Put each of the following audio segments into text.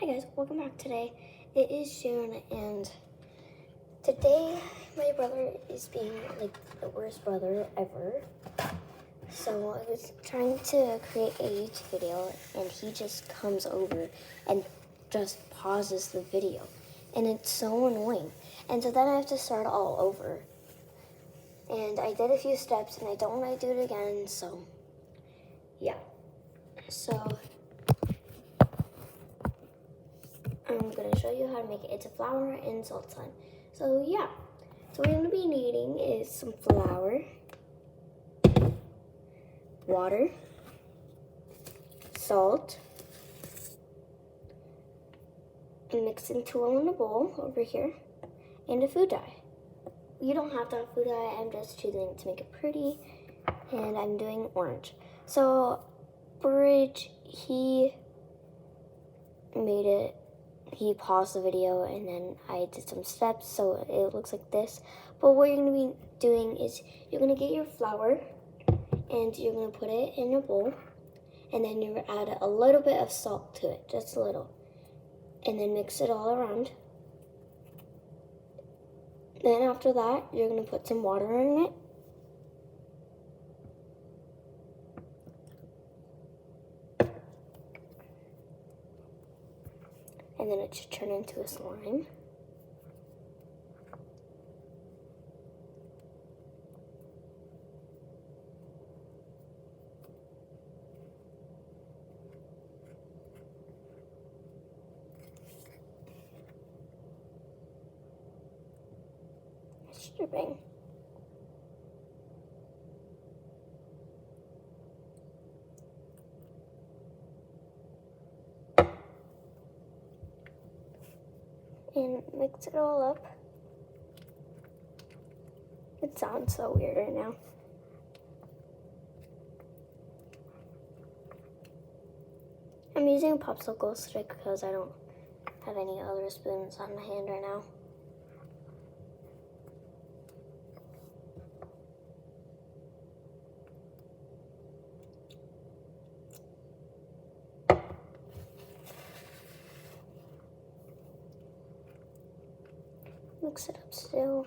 Hi guys, welcome back today. It is June and today my brother is being like the worst brother ever. So I was trying to create a YouTube video and he just comes over and just pauses the video. And it's so annoying. And so then I have to start all over. And I did a few steps and I don't want to do it again, so yeah. So I'm going to show you how to make it. It's a flour and salt slime. So yeah, so what we're going to be needing is some flour, water, salt, and mix into all in a bowl over here, and a food dye. You don't have to have food dye, I'm just choosing to make it pretty, and I'm doing orange. So Bridge, he paused the video and then I did some steps so it looks like this. But what you're going to be doing is you're going to get your flour and you're going to put it in a bowl and then you're going to add a little bit of salt to it, just a little. And then mix it all around. Then after that, you're going to put some water in it. And then it should turn into a slime. It's dripping. And mix it all up. It sounds so weird right now. I'm using a popsicle stick because I don't have any other spoons on my hand right now. Mix it up still.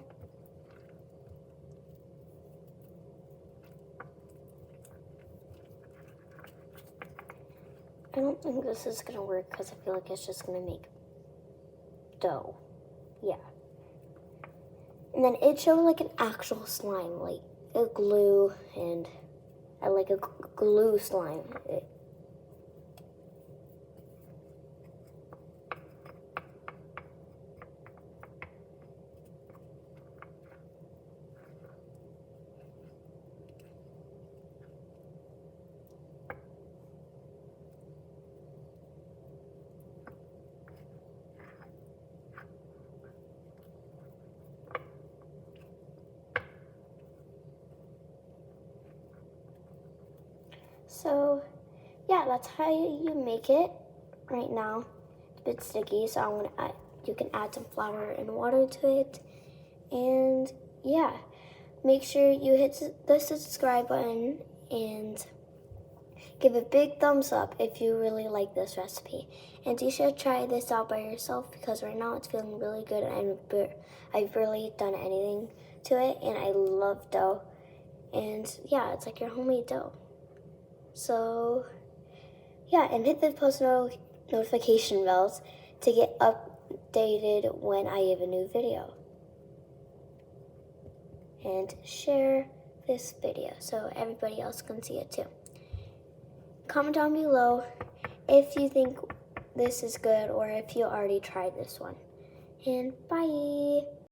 I don't think this is gonna work because I feel like it's just gonna make dough. Yeah. And then it showed like an actual slime, like a glue and like a glue slime. So yeah, that's how you make it right now. It's a bit sticky, so I'm gonna add, you can add some flour and water to it. And yeah, make sure you hit the subscribe button and give a big thumbs up if you really like this recipe. And you should try this out by yourself because right now it's feeling really good and I've really done anything to it and I love dough. And yeah, it's like your homemade dough. So yeah, and hit the post notification bells to get updated when I have a new video. And share this video so everybody else can see it too. Comment down below if you think this is good or if you already tried this one. And bye!